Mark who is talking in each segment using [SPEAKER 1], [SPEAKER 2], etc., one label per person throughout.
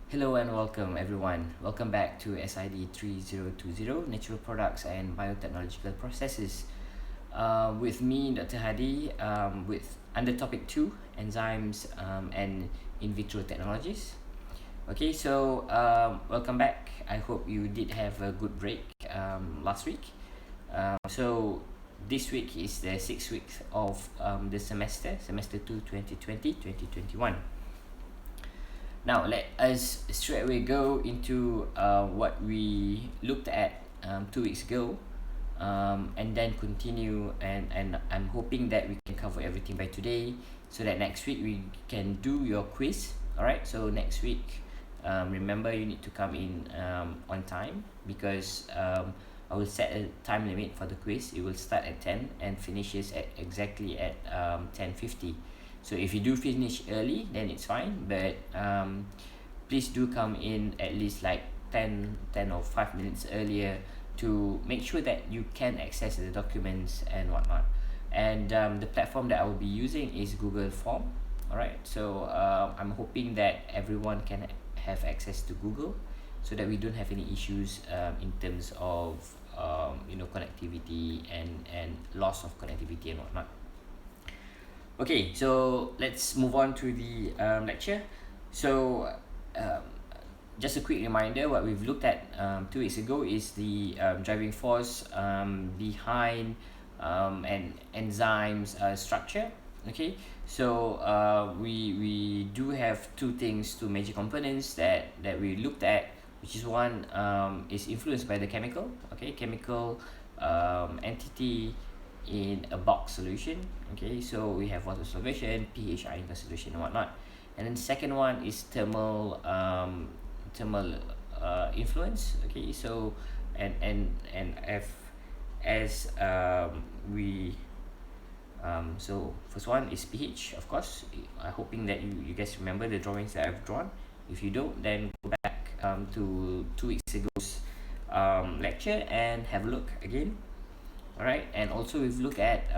[SPEAKER 1] Hello and welcome everyone. Welcome back to SID3020 Natural Products and Biotechnological Processes. With me, Dr. Hadi, with under topic 2, enzymes and in vitro technologies. Okay, so welcome back. I hope you did have a good break last week. So this week is the 6th week of the semester 2 2020-2021. Now let us straight away go into what we looked at 2 weeks ago, and then continue, and I'm hoping that we can cover everything by today so that next week we can do your quiz. Alright, so next week, remember you need to come in on time, because I will set a time limit for the quiz. It will start at 10 and finishes at exactly at 10:50. So if you do finish early, then it's fine, but please do come in at least like 10 or 5 minutes earlier to make sure that you can access the documents and whatnot. And the platform that I will be using is Google Form. Alright, so I'm hoping that everyone can have access to Google so that we don't have any issues in terms of connectivity and loss of connectivity and whatnot. Okay, so let's move on to the lecture. So just a quick reminder, what we've looked at 2 weeks ago is the driving force behind an enzyme's structure. Okay, so we do have two major components that we looked at, which is one is influenced by the chemical entity in a box solution. Okay, so we have water solution, pH ion solution and whatnot. And then the second one is thermal influence. Okay, so so first one is pH, of course. I'm hoping that you guys remember the drawings that I've drawn. If you don't, then go back to 2 weeks ago's lecture and have a look again. Alright, and also we've looked at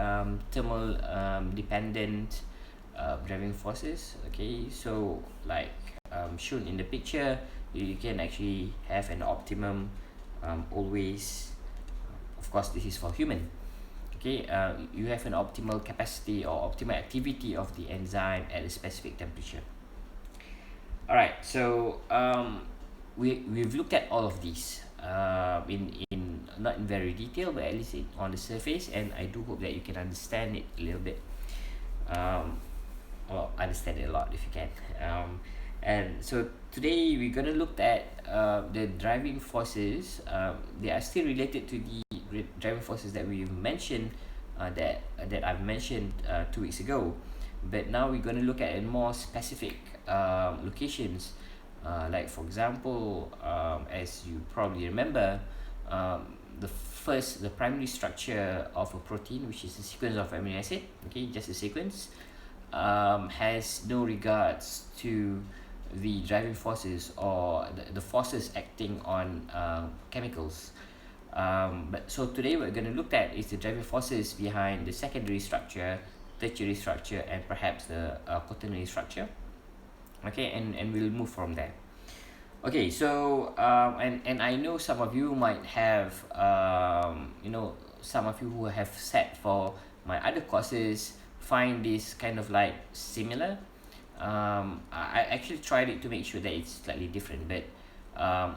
[SPEAKER 1] thermal dependent driving forces. Okay, so like shown in the picture, you can actually have an optimum always. Of course, this is for human. Okay, you have an optimal capacity or optimal activity of the enzyme at a specific temperature. Alright, so we've looked at all of these in not in very detail, but at least on the surface, and I do hope that you can understand it a little bit, or understand it a lot if you can. And so today we're gonna look at the driving forces. They are still related to the driving forces that we've mentioned, that I've mentioned 2 weeks ago, but now we're gonna look at a more specific locations. Like for example, as you probably remember, the primary structure of a protein, which is a sequence of amino acid, okay, just a sequence, has no regards to the driving forces or the forces acting on chemicals. But so today we're going to look at is the driving forces behind the secondary structure, tertiary structure, and perhaps the quaternary structure. Okay, and we'll move from there. Okay, so and I know some of you might have some of you who have sat for my other courses find this kind of like similar. I actually tried it to make sure that it's slightly different, but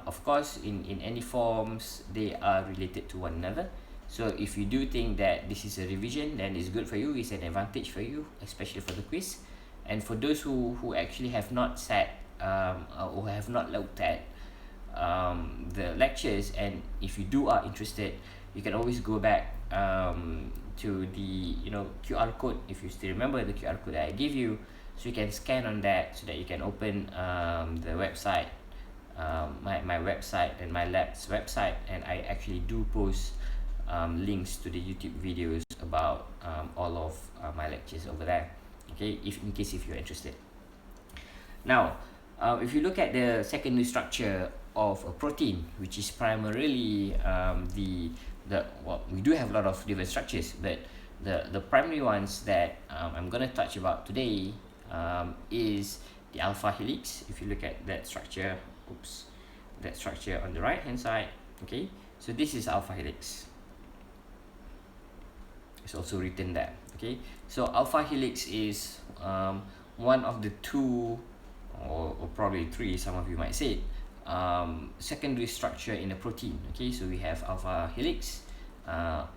[SPEAKER 1] of course in any forms they are related to one another. So if you do think that this is a revision, then it's good for you, it's an advantage for you, especially for the quiz. And for those who actually have not sat or have not looked at the lectures, and if you are interested, you can always go back to the QR code, if you still remember the QR code that I give you, so you can scan on that so that you can open the website, my website and my lab's website, and I actually do post links to the YouTube videos about all of my lectures over there. Okay, in case you're interested. Now, if you look at the secondary structure of a protein, which is primarily we do have a lot of different structures, but the primary ones that I'm gonna touch about today is the alpha helix. If you look at that structure, that structure on the right hand side, okay, so this is alpha helix. It's also written there. Okay, so alpha helix is one of the two, or probably three, some of you might say, secondary structure in a protein. Okay, so we have alpha helix,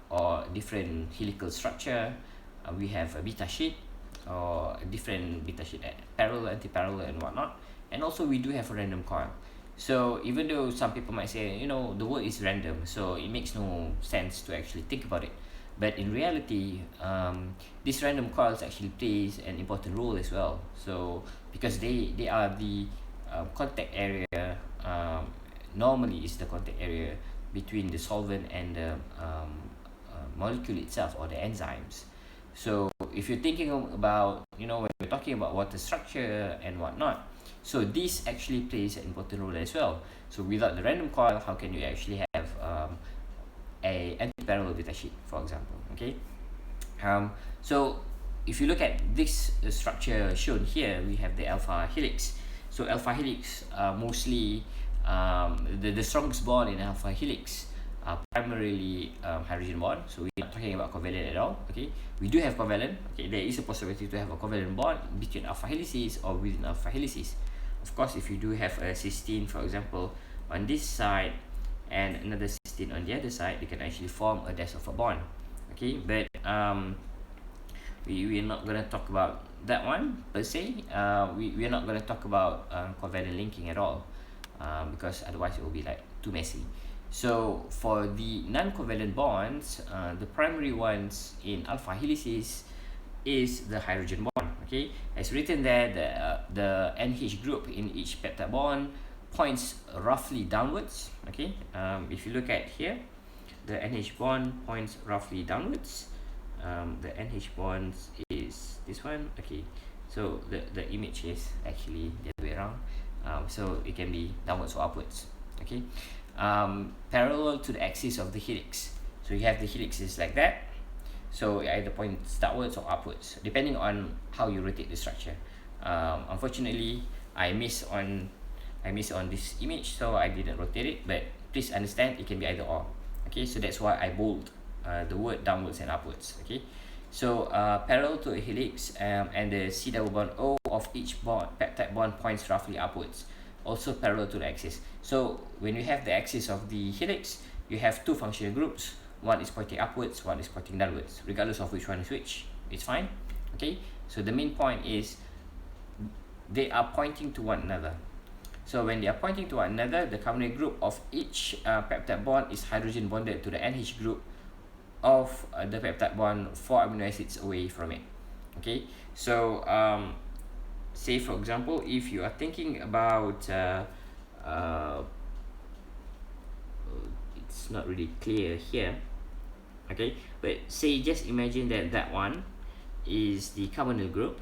[SPEAKER 1] or different helical structure. We have a Betasheet, or a different Betasheet, parallel, anti-parallel, and whatnot. And also we do have a random coil. So even though some people might say, you know, the word is random, so it makes no sense to actually think about it. But in reality, these random coils actually plays an important role as well. So because they are the contact area, normally is the contact area between the solvent and the molecule itself, or the enzymes. So if you're thinking about, you know, when we're talking about water structure and whatnot, so this actually plays an important role as well. So without the random coil, how can you actually have a anti-parallel Betasheet, for example? Okay, so if you look at this structure shown here, we have the alpha helix. So alpha helix, mostly the strongest bond in alpha helix are primarily hydrogen bond. So we're not talking about covalent at all. Okay, we do have covalent. Okay, there is a possibility to have a covalent bond between alpha helices or within alpha helices. Of course, if you do have a cysteine, for example, on this side and another cysteine on the other side, they can actually form a disulfide bond. Okay, but we're not going to talk about that one per se. We're not going to talk about covalent linking at all, because otherwise it will be like too messy. So for the non-covalent bonds, the primary ones in alpha helices is the hydrogen bond. Okay, as written there, the NH group in each peptide bond points roughly downwards. Okay, if you look at here, the NH bond points roughly downwards. The NH bonds is this one. Okay, so the image is actually the other way around. So it can be downwards or upwards. Okay, parallel to the axis of the helix. So you have the helix is like that. So it either points downwards or upwards, depending on how you rotate the structure. Unfortunately, I miss on this image, so I didn't rotate it. But please understand, it can be either or. Okay, so that's why I bold the word downwards and upwards. Okay, so parallel to a helix, and the C double bond O of each bond, peptide bond, points roughly upwards, also parallel to the axis. So when you have the axis of the helix, you have two functional groups. One is pointing upwards, one is pointing downwards. Regardless of which one is which, it's fine. Okay, so the main point is they are pointing to one another. So when they are pointing to one another, the carbonyl group of each peptide bond is hydrogen bonded to the NH group of the peptide bond 4 amino acids away from it. Okay, so say for example, if you are thinking about it's not really clear here. Okay, but say just imagine that one is the carbonyl group.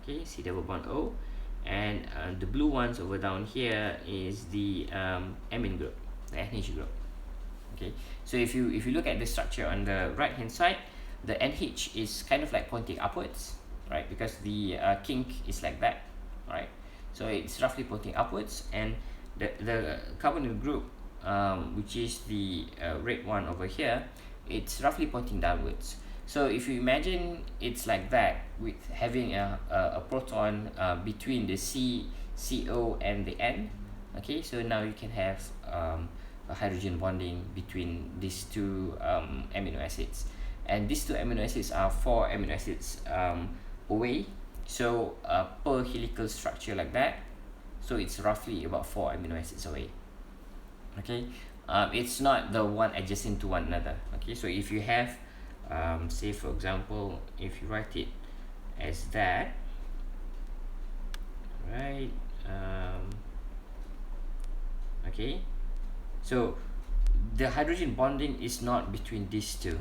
[SPEAKER 1] Okay, C double bond O, and the blue ones over down here is the amine group, the NH group. Okay, so if you look at the structure on the right hand side, the NH is kind of like pointing upwards, right? Because the kink is like that, right? So it's roughly pointing upwards, and the carbonyl group, which is the red one over here, it's roughly pointing downwards. So if you imagine it's like that, with having a proton between the CO and the N. Okay, so now you can have a hydrogen bonding between these two amino acids, and these two amino acids are 4 amino acids away. So per helical structure like that, so it's roughly about 4 amino acids away. Okay, it's not the one adjacent to one another. Okay, so if you have say for example, if you write it as that, right, okay, so the hydrogen bonding is not between these two.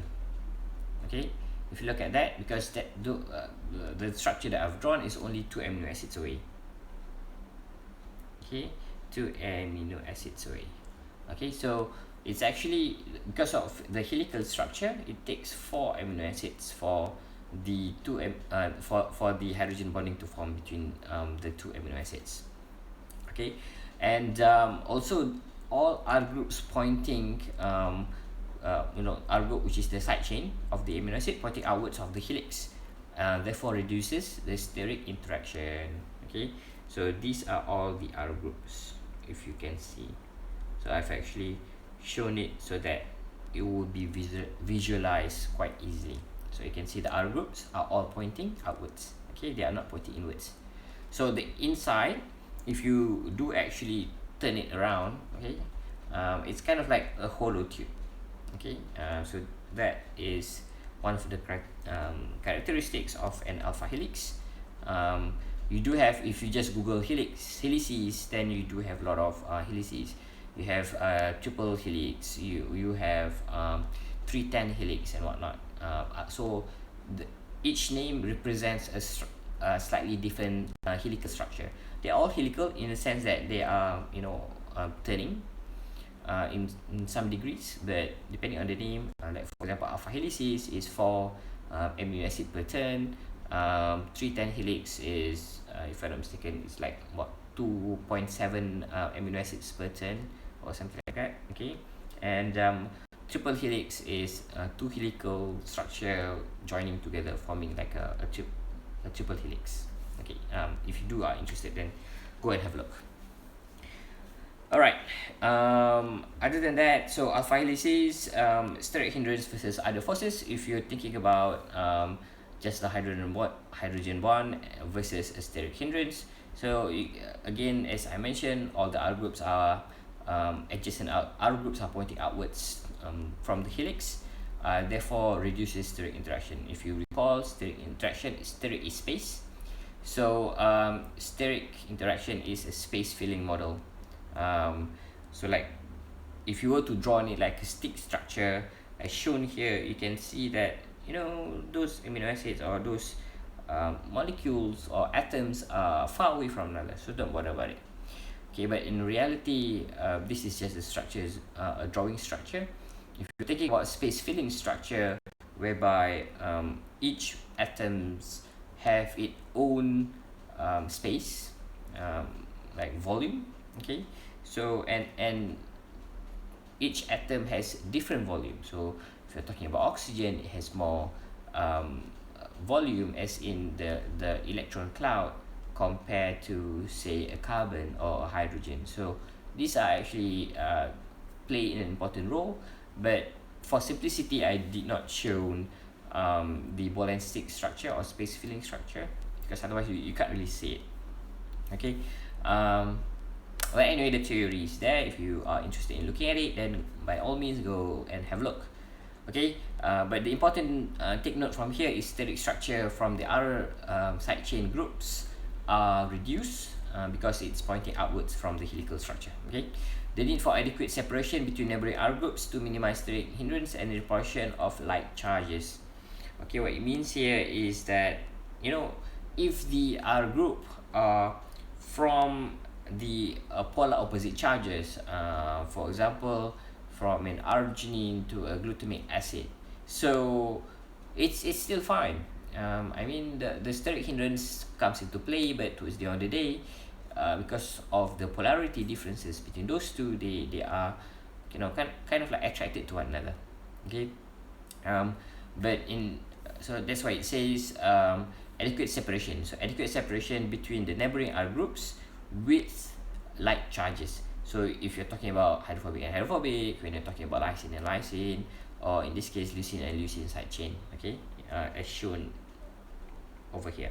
[SPEAKER 1] Okay, if you look at that, because that the structure that I've drawn is only 2 amino acids away. Okay, 2 amino acids away. Okay, so it's actually because of the helical structure, it takes 4 amino acids for the for the hydrogen bonding to form between the two amino acids. Okay, and also all R groups pointing R group, which is the side chain of the amino acid, pointing outwards of the helix, therefore reduces the steric interaction. Okay, so these are all the R groups, if you can see. So I've actually shown it so that it will be visualized quite easily. So you can see the R groups are all pointing outwards. Okay, they are not pointing inwards. So the inside, if you do actually turn it around, okay, it's kind of like a hollow tube. Okay, so that is one of the characteristics of an alpha helix. You do have, if you just Google helices, then you do have a lot of helices. You have triple helix, you have 310 helix and whatnot. So each name represents a slightly different helical structure. They're all helical in the sense that they are turning in some degrees, but depending on the name, like for example, alpha helices is 4 amino acid per turn. 310 helix is, if I'm not mistaken, it's like what 2.7 amino acids per turn or something like that. Okay, and triple helix is 2 helical structure joining together, forming like a triple helix. Okay, if you are interested, then go and have a look. Alright, other than that, so alpha helices, steric hindrance versus other forces. If you're thinking about just the hydrogen bond versus a steric hindrance, so again, as I mentioned, all the R groups are adjacent. R groups are pointing outwards from the helix, therefore reduces steric interaction. If you recall, steric is space. So steric interaction is a space filling model. So like if you were to draw it like a stick structure as shown here, you can see that those amino acids or those molecules or atoms are far away from another, so don't bother about it. Okay, but in reality, this is just a structure, a drawing structure. If you're thinking about space filling structure, whereby each atoms have its own space, like volume. Okay, so and each atom has different volume. So if you're talking about oxygen, it has more volume, as in the electron cloud, compared to say a carbon or a hydrogen. So these are actually play an important role, but for simplicity, I did not show the ball and stick structure or space filling structure, because otherwise you can't really see it. Okay, well, anyway, the theory is there. If you are interested in looking at it, then by all means go and have a look. Okay, but the important take note from here is steric structure from the other side chain groups are reduced because it's pointing outwards from the helical structure. Okay, the need for adequate separation between neighboring R groups to minimize steric hindrance and repulsion of like charges. Okay, what it means here is that if the R group are from the polar opposite charges, for example, from an arginine to a glutamic acid, so it's still fine. I mean, the steric hindrance comes into play, but towards the end of the day, because of the polarity differences between those two, they are kind of like attracted to one another. Okay, but so that's why it says adequate separation. So adequate separation between the neighboring R groups with like charges. So if you're talking about hydrophobic and hydrophobic, when you're talking about lysine and lysine, or in this case leucine and leucine side chain, okay, as shown over here.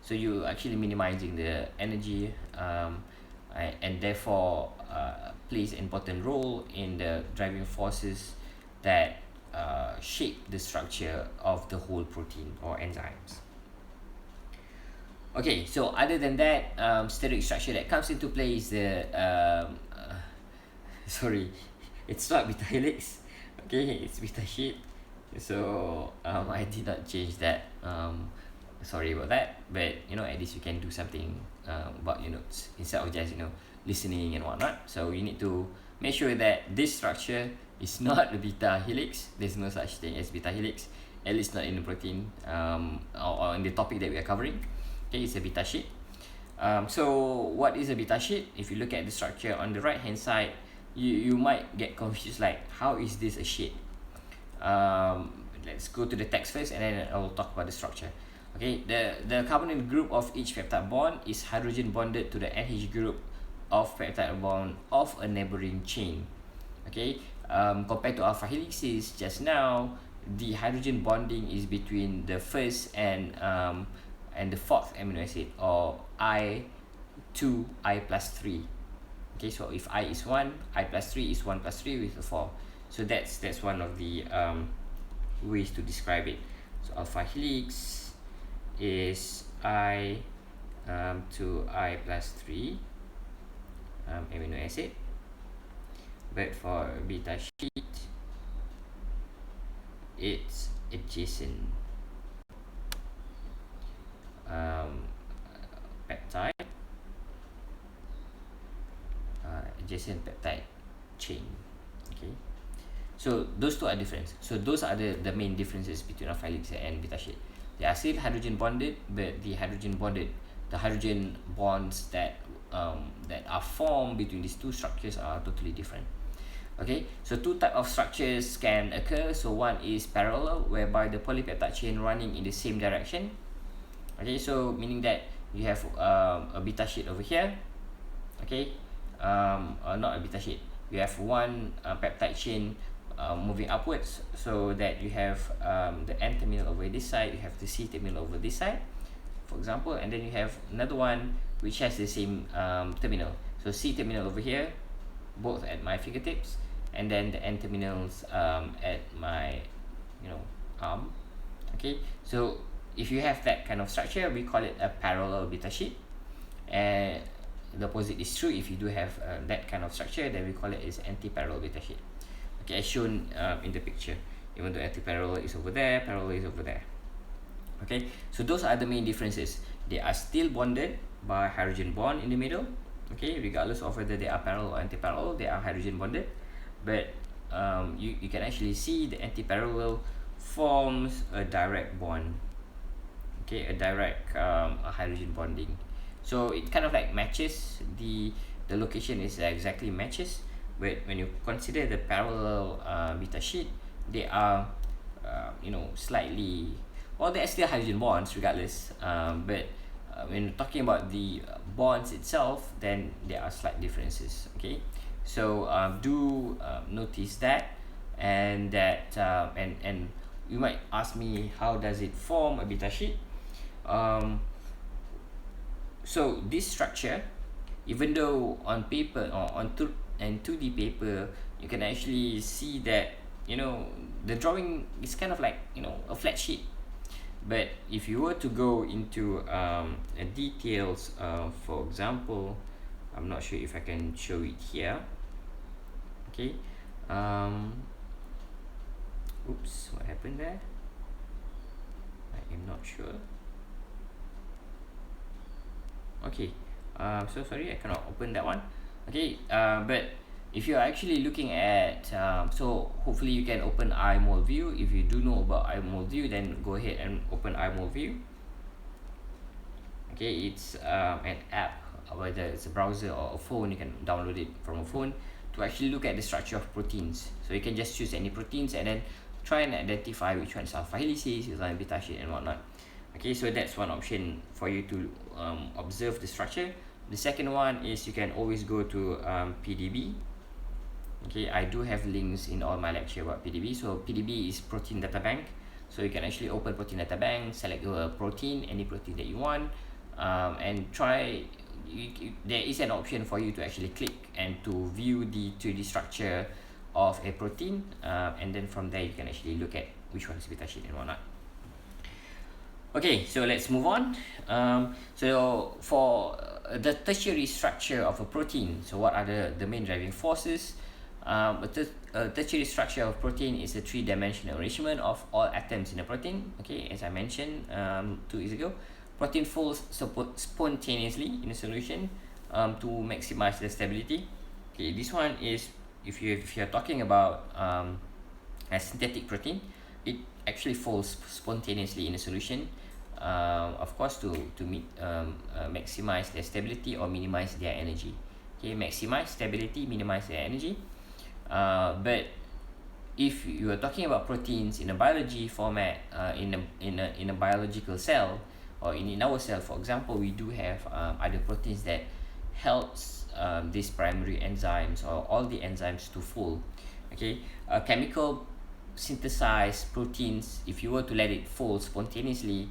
[SPEAKER 1] So you actually minimizing the energy, and therefore plays an important role in the driving forces that shape the structure of the whole protein or enzymes. Okay, so other than that, steric structure that comes into play is the sorry, it's not beta helix. Okay, it's Betasheet. So I did not change that. Sorry about that, but at least you can do something about your notes instead of just listening and whatnot. So you need to make sure that this structure is not a beta helix. There's no such thing as beta helix, at least not in the protein, or in the topic that we are covering. Okay, it's a Betasheet. So what is a Betasheet? If you look at the structure on the right hand side, you might get confused, like how is this a sheet? Let's go to the text first, and then I will talk about the structure. Okay, the carbonyl group of each peptide bond is hydrogen bonded to the NH group of peptide bond of a neighboring chain. Okay, compared to alphalysis just now, the hydrogen bonding is between the first and the fourth amino acid, or I to I plus 3. Okay, so if I is 1, I plus 3 is 1 plus 3 with a 4. So that's one of the ways to describe it. So alpha helix is I to I plus 3 amino acid, but for beta sheet it's adjacent peptide, adjacent peptide chain. Okay, so those two are different. So those are the main differences between alphalysis and Betasheet. They are still hydrogen bonded, but the hydrogen bonds that are formed between these two structures are totally different. Okay, so two types of structures can occur. So one is parallel, whereby the polypeptide chain running in the same direction. Okay, so meaning that you have a Betasheet over here. Okay, not a Betasheet. You have one peptide chain moving upwards, so that you have the N terminal over this side, you have the C terminal over this side, for example, and then you have another one which has the same terminal. So C terminal over here, both at my fingertips, and then the N terminals at my arm. Okay, so if you have that kind of structure, we call it a parallel Betasheet, and the opposite is true. If you do have that kind of structure, then we call it as anti-parallel Betasheet. Okay, as shown in the picture, even though anti-parallel is over there, parallel is over there. Okay, so those are the main differences. They are still bonded by hydrogen bond in the middle. Okay, regardless of whether they are parallel or anti-parallel, they are hydrogen bonded. But you can actually see the anti-parallel forms a direct bond. Okay, a direct hydrogen bonding. So it kind of like matches, the location is exactly matches. But when you consider the parallel Betasheet, they are slightly, well, they are still hydrogen bonds regardless, but when talking about the bonds itself, then there are slight differences. Okay, so do notice that, and that and you might ask me, how does it form a Betasheet? So this structure, even though on paper or on 2D paper, you can actually see that the drawing is kind of like a flat sheet. But if you were to go into details, for example, I'm not sure if I can show it here. Okay, oops, what happened there? I am not sure. Okay, so sorry, I cannot open that one. Okay, but if you are actually looking at, so hopefully you can open iMol view. If you do know about iMol view, then go ahead and open iMol view. Okay, it's an app, whether it's a browser or a phone, you can download it from a phone to actually look at the structure of proteins. So you can just choose any proteins and then try and identify which one is alpha helices, which one is Betasheet, and whatnot. Okay, so that's one option for you to observe the structure. The second one is you can always go to PDB. Okay, I do have links in all my lecture about PDB. So PDB is protein data bank. So you can actually open protein data bank, select a protein, any protein that you want, and try. There is an option for you to actually click and to view the 3D structure of a protein, and then from there you can actually look at which one is Betasheet and whatnot. Okay, so let's move on. So for the tertiary structure of a protein, so what are the main driving forces? A tertiary structure of protein is a three-dimensional arrangement of all atoms in a protein. Okay, as I mentioned 2 weeks ago, protein folds spontaneously in a solution to maximize the stability. Okay, this one is if you're talking about a synthetic protein, it actually fall spontaneously in a solution, of course to maximize their stability or minimize their energy. Okay, maximize stability, minimize their energy. But if you are talking about proteins in a biology format, in a biological cell, or in our cell, for example, we do have other proteins that helps these primary enzymes or all the enzymes to fold. Okay, chemical synthesized proteins, if you were to let it fold spontaneously,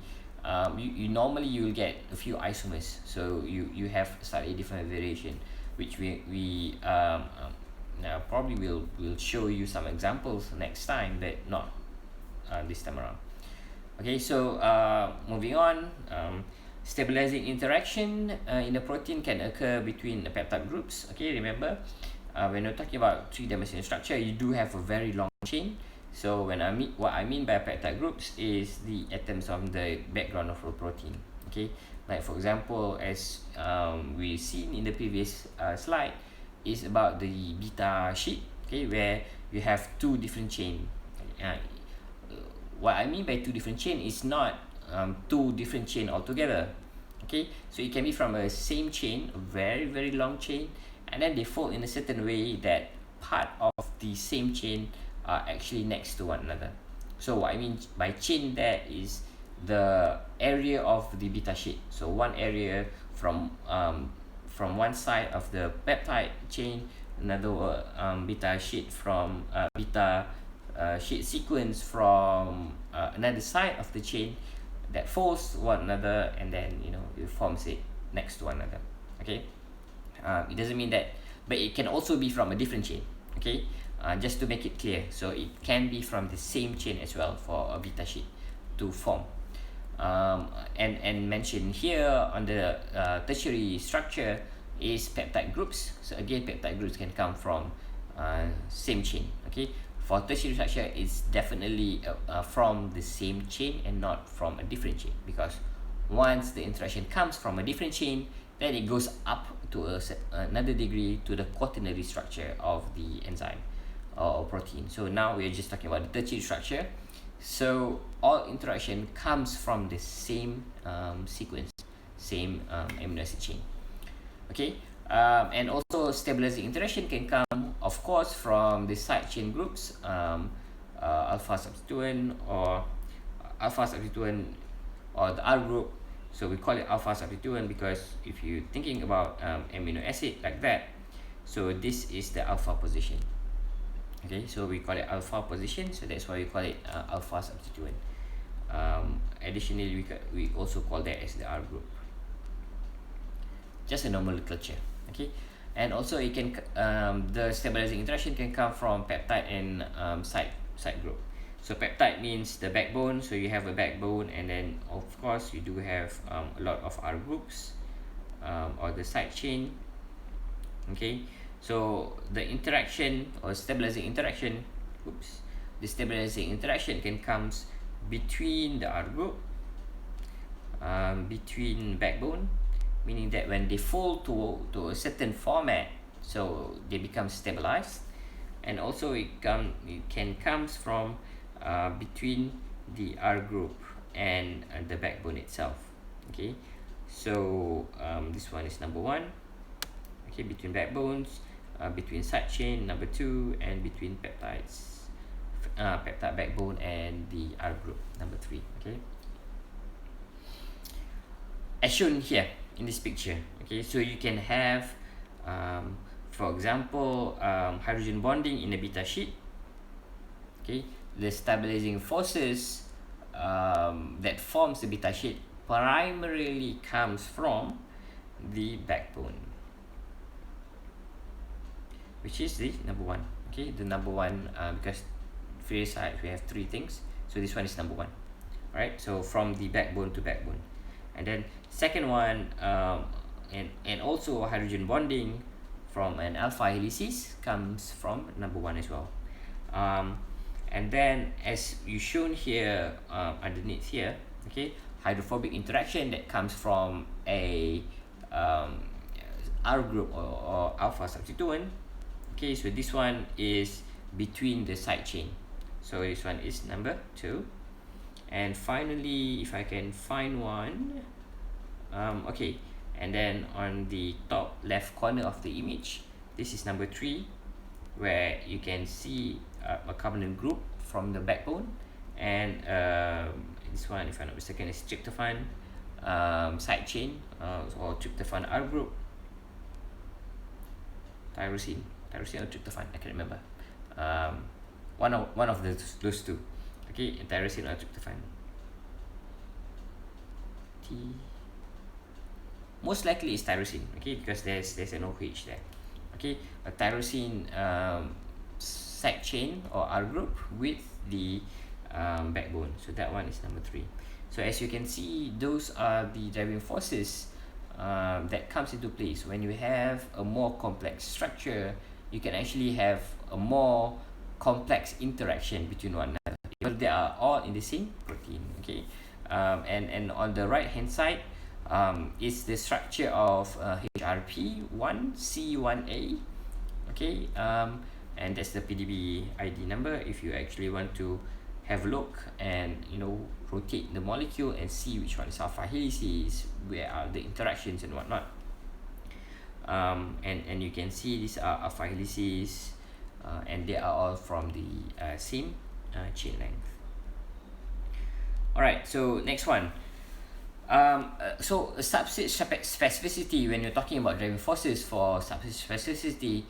[SPEAKER 1] you normally you will get a few isomers, so you have slightly different variation, which we now probably will show you some examples next time, but not this time around. Okay, so moving on, stabilizing interaction in the protein can occur between the peptide groups. Okay, remember, when you're talking about three-dimensional structure, you do have a very long chain. So what I mean by peptide groups is the atoms on the background of a protein. Okay, like for example, as we seen in the previous slide, is about the Betasheet. Okay, where you have two different chain. What I mean by two different chain is not two different chain altogether. Okay, so it can be from a same chain, a very long chain, and then they fold in a certain way that part of the same chain are actually next to one another. So what I mean by chain there is the area of the Betasheet. So one area from one side of the peptide chain, another Betasheet from sheet sequence from another side of the chain that folds one another, and then it forms it next to one another. Okay, it doesn't mean that, but it can also be from a different chain. Okay, just to make it clear, so it can be from the same chain as well for a Betasheet to form. And mentioned here on the tertiary structure is peptide groups. So again, peptide groups can come from same chain. Okay, for tertiary structure, it's definitely from the same chain and not from a different chain, because once the interaction comes from a different chain, then it goes up to another degree to the quaternary structure of the enzyme or protein. So now we're just talking about the tertiary structure. So all interaction comes from the same sequence, same amino acid chain. Okay, and also stabilizing interaction can come, of course, from the side chain groups, alpha substituent or the R group. So we call it alpha substituent because if you're thinking about amino acid like that, so this is the alpha position. Okay, so we call it alpha position, so that's why we call it alpha substituent. Additionally, we also call that as the R group. Just a nomenclature. Okay, and also it can the stabilizing interaction can come from peptide and side group. So peptide means the backbone, so you have a backbone, and then of course you do have a lot of R groups or the side chain. Okay, so the interaction or stabilizing interaction, the stabilizing interaction can comes between the R group, between backbone, meaning that when they fold to a certain format, so they become stabilized, and also it can comes from between the R group and the backbone itself. Okay, so this one is number one. Okay, between backbones, between side chain, number two, and between peptides, peptide backbone and the R group, number three. Okay, as shown here in this picture. Okay, so you can have for example hydrogen bonding in a Betasheet. Okay, the stabilizing forces that forms the Betasheet primarily comes from the backbone, which is the number one. Okay, the number one, because various sides we have three things, so this one is number one. Right, so from the backbone to backbone. And then second one, and also hydrogen bonding from an alphalysis comes from number one as well. And then as you shown here underneath here, okay, hydrophobic interaction that comes from a R group or alpha substituent. Okay, so this one is between the side chain, so this one is number two. And finally, if I can find one, okay, and then on the top left corner of the image, this is number 3, where you can see a carbonyl group from the backbone, and this one, if I'm not mistaken, is tryptophan side chain, or tryptophan R group, tyrosine or tryptophan, I can't remember. One of those two. Okay, tyrosine or tryptophan. Most likely is tyrosine, okay, because there's an OH there. Okay, a tyrosine side chain or R group with the backbone. So that one is number 3. So as you can see, those are the driving forces that comes into place. When you have a more complex structure, you can actually have a more complex interaction between one another, even they are all in the same protein. Okay, and on the right hand side is the structure of HRP1C1A. Okay, and that's the PDB ID number if you actually want to have a look and rotate the molecule and see which one is alphalysis, where are the interactions and whatnot. And you can see these are alphalysis, and they are all from the same chain length. Alright, so next one. So substrate specificity, when you're talking about driving forces for substrate specificity,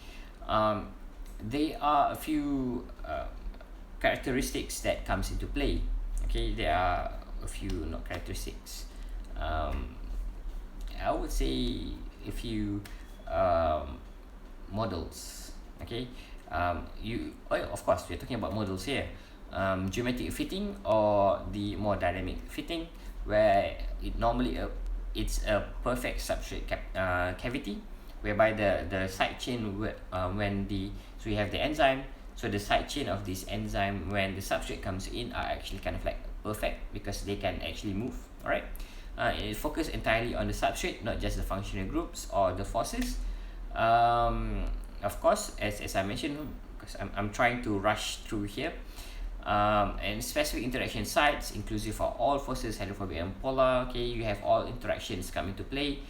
[SPEAKER 1] there are a few characteristics that comes into play. Okay, there are a few characteristics. I would say a few models. Okay, of course we're talking about models here. Geometric fitting or the more dynamic fitting, where it normally it's a perfect substrate cavity, whereby the side chain so you have the enzyme, so the side chain of this enzyme when the substrate comes in are actually kind of like perfect because they can actually move. Alright, it focuses entirely on the substrate, not just the functional groups or the forces. Of course, as I mentioned, because I'm trying to rush through here, and specific interaction sites inclusive for all forces, hydrophobic and polar. Okay, you have all interactions come into play,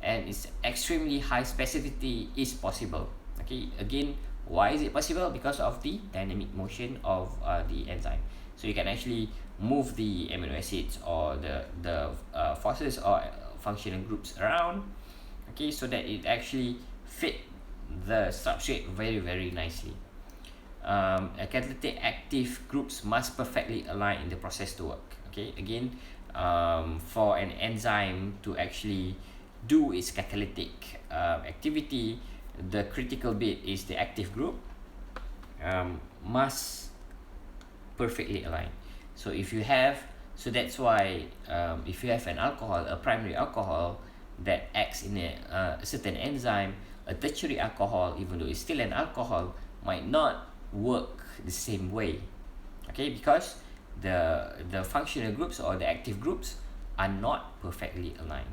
[SPEAKER 1] and it's extremely high specificity is possible. Okay, again, why is it possible? Because of the dynamic motion of the enzyme. So you can actually move the amino acids or the forces or functional groups around, okay, so that it actually fit the substrate very, very nicely. Catalytic active groups must perfectly align in the process to work. Okay, again, for an enzyme to actually do its catalytic activity, the critical bit is the active group must perfectly align. So that's why if you have an alcohol, a primary alcohol that acts in a certain enzyme, a tertiary alcohol, even though it's still an alcohol, might not work the same way. Okay, because the functional groups or the active groups are not perfectly aligned.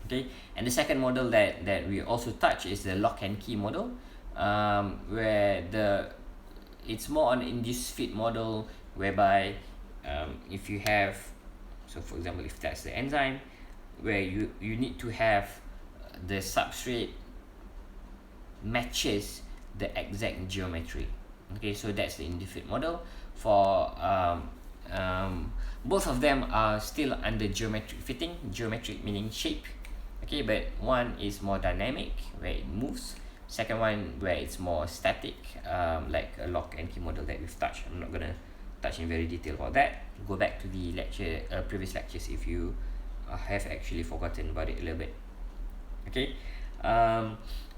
[SPEAKER 1] Okay, and the second model that we also touch is the lock and key model, where it's more on induced fit model, whereby if you have, so for example, if that's the enzyme, where you need to have the substrate matches the exact geometry. Okay, so that's the induced fit model. For both of them are still under geometric fitting, geometric meaning shape. Okay, but one is more dynamic, where it moves. Second one, where it's more static, like a lock and key model that we've touched. I'm not gonna touch in very detail about that. Go back to the previous lectures if you have actually forgotten about it a little bit. Okay,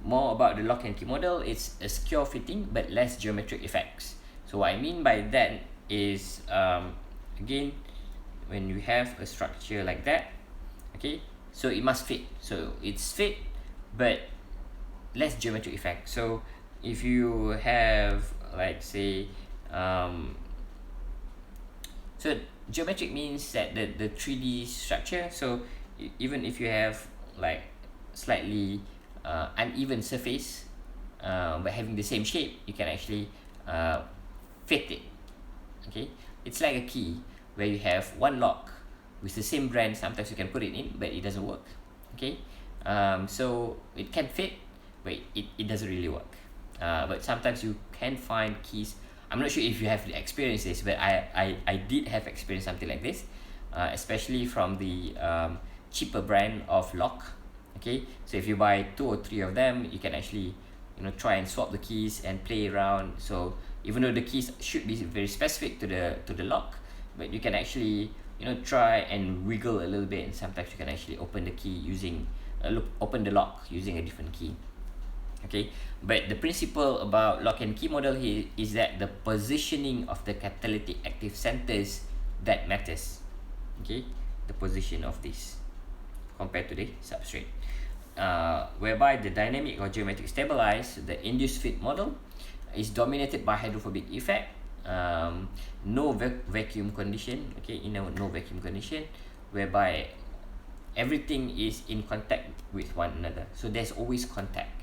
[SPEAKER 1] more about the lock and key model. It's a secure fitting but less geometric effects. So what I mean by that is, again, when you have a structure like that, okay, so it must fit. So it's fit but less geometric effect. So if you have, like, say, so geometric means that the 3D structure, so even if you have like slightly uneven surface, but having the same shape, you can actually fit it. Okay, it's like a key. where you have one lock with the same brand. Sometimes you can put it in, but it doesn't work. Okay, so it can fit, but it doesn't really work. But sometimes you can find keys. I'm not sure if you have experienced this, but I did have experienced something like this, especially from the cheaper brand of lock. Okay, so if you buy 2 or 3 of them, you can actually try and swap the keys and play around. So even though the keys should be very specific to the lock, but you can actually try and wiggle a little bit, and sometimes you can actually open the key using open the lock using a different key. Okay, but the principle about lock and key model here is that the positioning of the catalytic active centers that matters. Okay, the position of this compared to the substrate, whereby the dynamic or geometric stabilized, the induced fit model is dominated by hydrophobic effect, no vacuum condition. Okay, in a no vacuum condition, whereby everything is in contact with one another, so there's always contact.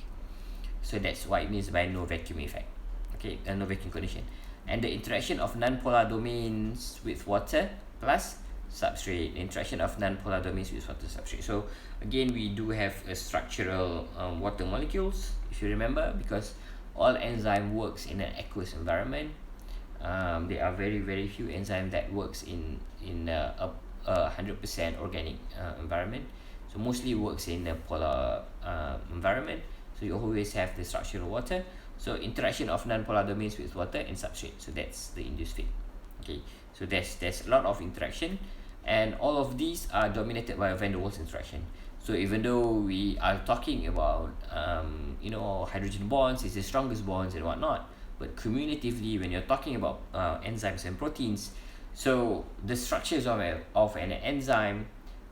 [SPEAKER 1] So that's what it means by no vacuum effect. Okay, no vacuum condition, and the interaction of non-polar domains with water plus substrate, interaction of non-polar domains with water substrate. So again, we do have a structural water molecules, if you remember, because all enzyme works in an aqueous environment. There are very few enzyme that works in a 100% organic environment. So mostly works in a polar environment. So you always have the structural water. So interaction of non-polar domains with water and substrate. So that's the induced fit. Okay, so there's a lot of interaction, and all of these are dominated by van der Waals interaction. So even though we are talking about hydrogen bonds is the strongest bonds and whatnot, but cumulatively when you're talking about enzymes and proteins, so the structures of an enzyme,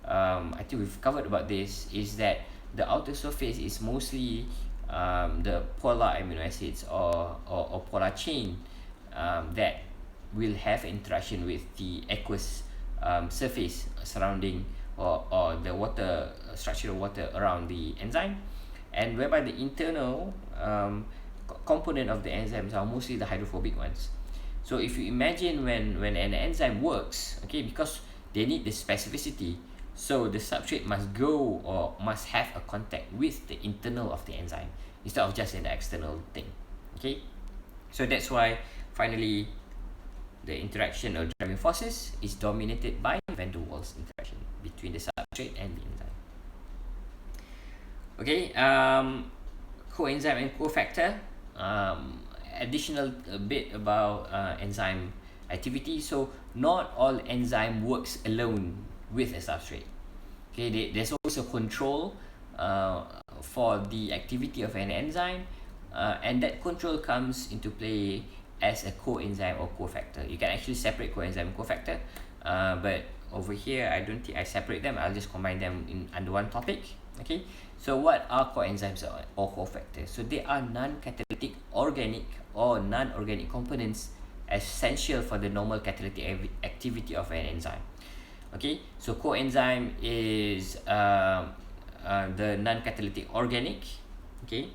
[SPEAKER 1] I think we've covered about this, is that the outer surface is mostly the polar amino acids or polar chain that will have interaction with the aqueous surface surrounding or the water structural water around the enzyme, and whereby the internal component of the enzymes are mostly the hydrophobic ones. So if you imagine when an enzyme works, okay, because they need the specificity, so the substrate must go or must have a contact with the internal of the enzyme instead of just an external thing. Okay, so that's why finally the interaction or driving forces is dominated by van der Waals interaction between the substrate and the enzyme. Okay, coenzyme and cofactor. Additional a bit about enzyme activity. So not all enzyme works alone with a substrate. Okay, there's also control for the activity of an enzyme, and that control comes into play as a coenzyme or cofactor. You can actually separate coenzyme and cofactor, but over here I don't think I separate them. I'll just combine them in under one topic. Okay, so what are coenzymes or cofactors? So they are non-catalytic organic or non-organic components essential for the normal catalytic activity of an enzyme. Okay, so coenzyme is the non-catalytic organic. Okay,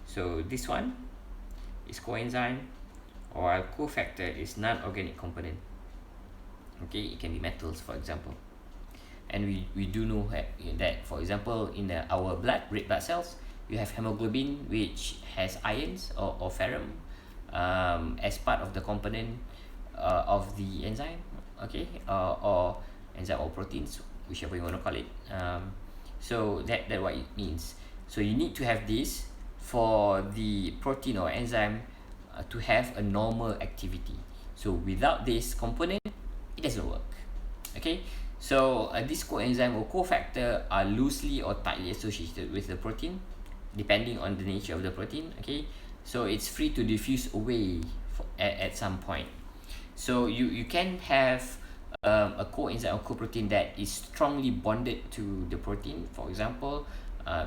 [SPEAKER 1] so this one is coenzyme, while cofactor is non-organic component. Okay, it can be metals, for example. And we do know that for example, in our red blood cells, you have hemoglobin, which has ions or ferrum as part of the component of the enzyme. Okay, or enzyme or proteins, whichever you want to call it. So that what it means. So you need to have this for the protein or enzyme to have a normal activity. So without this component, it doesn't work. Okay, so this coenzyme or cofactor are loosely or tightly associated with the protein, depending on the nature of the protein. Okay, so it's free to diffuse away at some point. So you can have a coenzyme or coprotein that is strongly bonded to the protein. For example,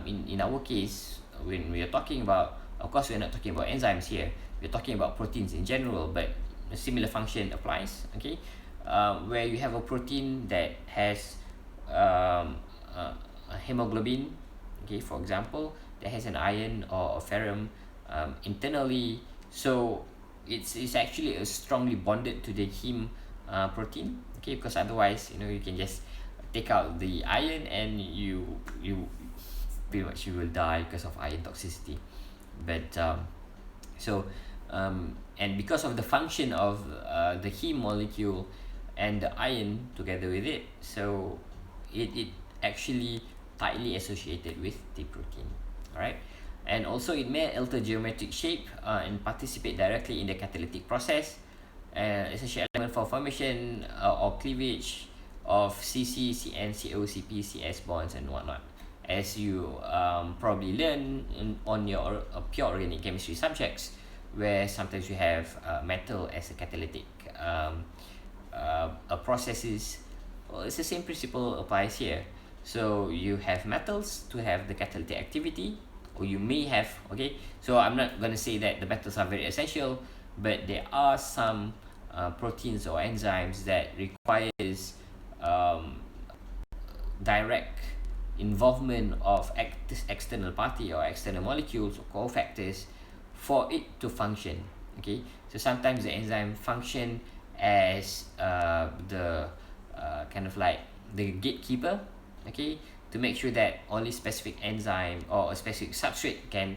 [SPEAKER 1] in our case, when we are talking about, of course we're not talking about enzymes here, we're talking about proteins in general, but a similar function applies. Okay, where you have a protein that has a hemoglobin, okay, for example, that has an iron or a ferrum internally, so it's actually strongly bonded to the heme protein. okay, because otherwise, you know, you can just take out the iron and you pretty much you will die because of iron toxicity. But so and because of the function of the heme molecule and the iron together with it, so it actually tightly associated with the protein. All right. And also it may alter geometric shape and participate directly in the catalytic process, essential element for formation or cleavage of CC, CN, CO, CP, CS bonds and whatnot. As you probably learn on your pure organic chemistry subjects, where sometimes you have metal as a catalytic processes. Well, it's the same principle applies here. So you have metals to have the catalytic activity, or you may have, okay, so I'm not going to say that the metals are very essential, but there are some proteins or enzymes that requires direct involvement of external party or external molecules or cofactors for it to function. Okay, so sometimes the enzyme function as the kind of like the gatekeeper, okay, to make sure that only specific enzyme or a specific substrate can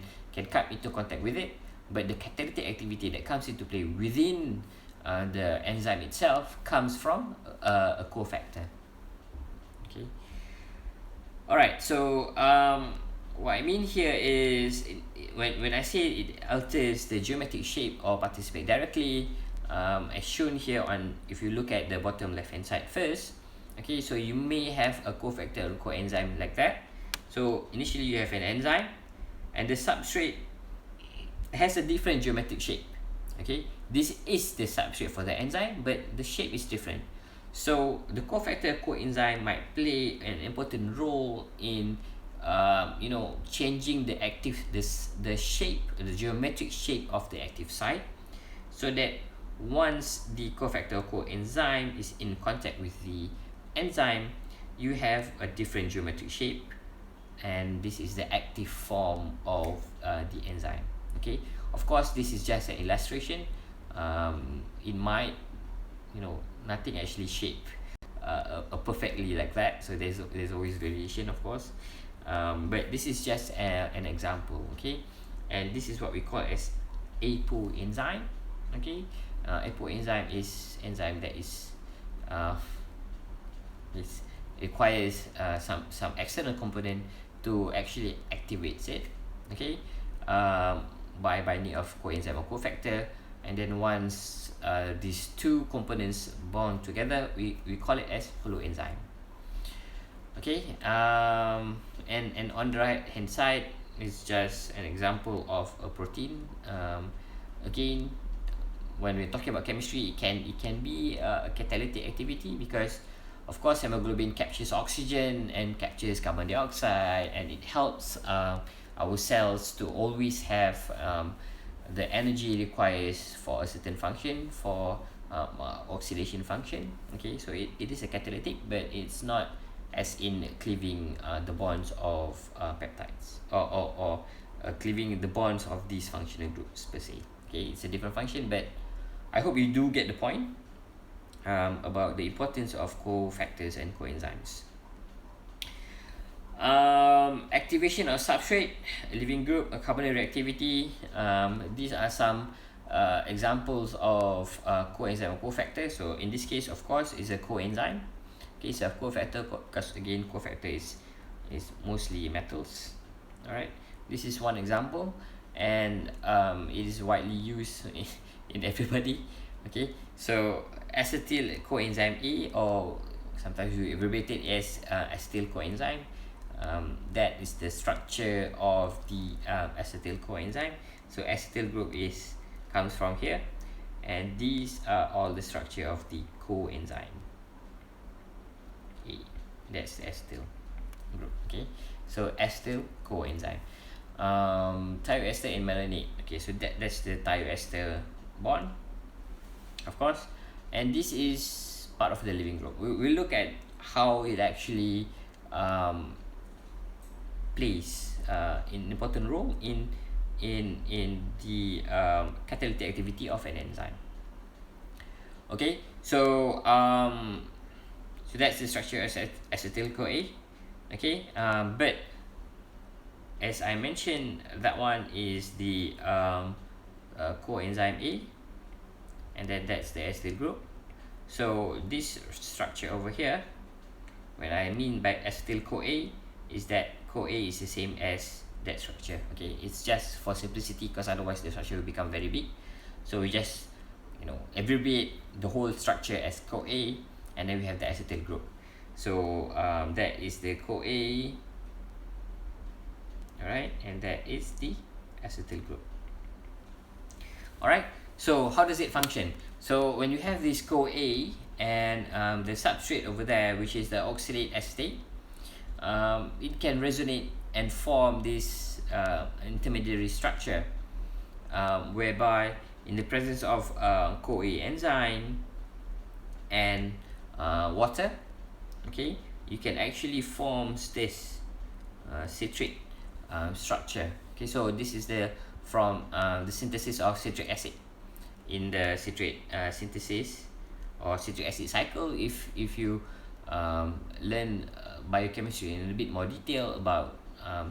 [SPEAKER 1] come into contact with it, but the catalytic activity that comes into play within the enzyme itself comes from a cofactor. Okay. All right. So what I mean here is when I say it alters the geometric shape or participate directly, as shown here on, if you look at the bottom left hand side first, okay, so you may have a cofactor or coenzyme like that. So initially you have an enzyme and the substrate has a different geometric shape. Okay, this is the substrate for the enzyme, but the shape is different. So the cofactor coenzyme might play an important role in you know, changing the active the shape, the geometric shape of the active site, so that once the cofactor coenzyme is in contact with the enzyme, you have a different geometric shape, and this is the active form of the enzyme. Okay, of course this is just an illustration. It might, you know, nothing actually shape perfectly like that, so there's always variation, of course, but this is just an example. Okay, and this is what we call as apo enzyme. Okay, apo enzyme is enzyme that is requires some external component to actually activate it. Okay, by binding of coenzyme or cofactor, and then once these two components bond together, we call it as holoenzyme. Okay, and on the right hand side is just an example of a protein. Again, when we're talking about chemistry, it can be a catalytic activity, because of course hemoglobin captures oxygen and captures carbon dioxide, and it helps our cells to always have the energy requires for a certain function, for oxidation function. Okay, so it is a catalytic, but it's not as in cleaving the bonds of peptides, or cleaving the bonds of these functional groups per se. Okay, it's a different function, but I hope you do get the point about the importance of cofactors and coenzymes. Activation of substrate, living group, carbonyl reactivity. These are some examples of coenzyme or cofactor. So in this case, of course, is a coenzyme. Okay, so cofactor, because again cofactor is mostly metals. All right, this is one example, and it is widely used in everybody. Okay, so acetyl coenzyme A, or sometimes we abbreviate it as acetyl coenzyme. That is the structure of the acetyl coenzyme. So acetyl group comes from here, and these are all the structure of the coenzyme. Okay, that's the acetyl group. Okay, so acetyl coenzyme, thioester and malonate. Okay, so that's the thioester bond, of course, and this is part of the living group. We'll look at how it actually plays an important role in the catalytic activity of an enzyme. Okay, so So that's the structure of acetyl-CoA. Okay, but as I mentioned, that one is the coenzyme A, and then that's the acetyl group. So this structure over here, what I mean by acetyl-CoA is that CoA is the same as that structure. Okay, it's just for simplicity, because otherwise the structure will become very big. So we just, abbreviate the whole structure as CoA, and then we have the acetyl group. So that is the CoA, alright, and that is the acetyl group. Alright, so how does it function? So when you have this CoA and the substrate over there, which is the oxalate acetate, it can resonate and form this intermediary structure, whereby in the presence of CoA enzyme and water, okay, you can actually form this citrate structure. Okay, so this is from the synthesis of citric acid in the citrate synthesis or citric acid cycle. If you learn biochemistry in a bit more detail about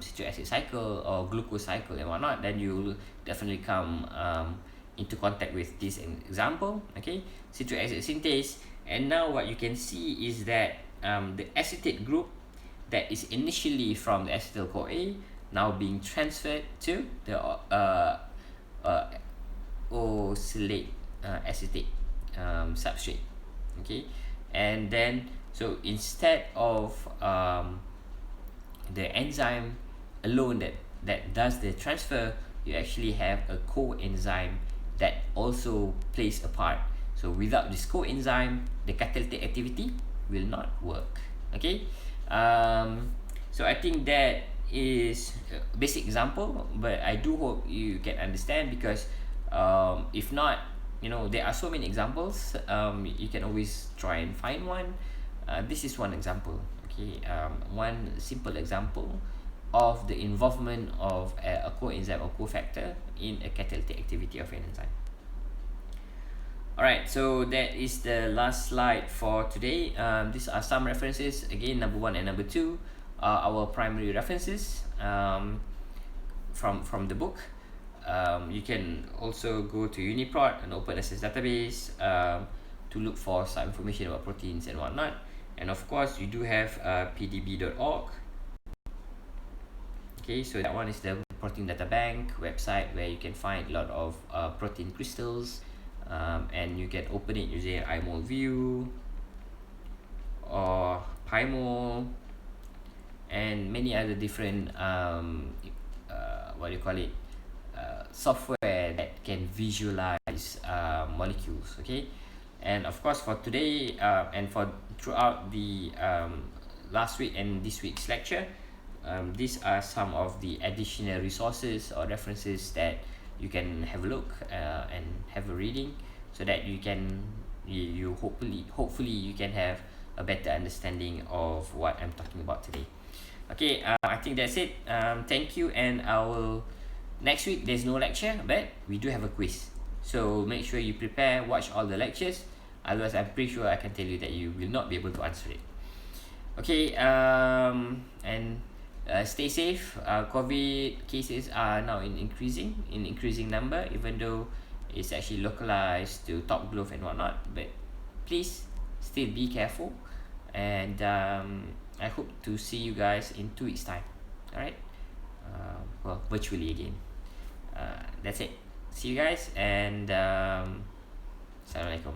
[SPEAKER 1] citric acid cycle or glucose cycle and whatnot, then you will definitely come into contact with this example. Okay, citric acid synthase, and now what you can see is that the acetate group that is initially from the acetyl-CoA now being transferred to the oxalate acetate substrate. Okay, and then so instead of the enzyme alone that does the transfer, you actually have a coenzyme that also plays a part. So without this coenzyme, the catalytic activity will not work. Okay, so I think that is a basic example, but I do hope you can understand, because if not, there are so many examples. You can always try and find one. This is one example. Okay, one simple example of the involvement of a coenzyme or cofactor in a catalytic activity of an enzyme. Alright, so that is the last slide for today. These are some references. Again, number 1 and number 2 are our primary references from the book. You can also go to UniProt, an open access database, to look for some information about proteins and whatnot. And of course, you do have pdb.org. Okay, so that one is the Protein Data Bank website, where you can find a lot of protein crystals, and you can open it using iMol View or PyMol and many other different software that can visualize molecules. Okay, and of course for today and for throughout the last week and this week's lecture, these are some of the additional resources or references that you can have a look and have a reading, so that you hopefully you can have a better understanding of what I'm talking about today. Okay, I think that's it. Thank you, and next week there's no lecture, but we do have a quiz, so make sure you prepare, watch all the lectures, otherwise I'm pretty sure I can tell you that you will not be able to answer it. Okay, and stay safe. COVID cases are now in increasing number, even though it's actually localized to top glove and whatnot, but please still be careful, and I hope to see you guys in 2 weeks time. Alright, well, virtually again. That's it. See you guys, and Assalamualaikum.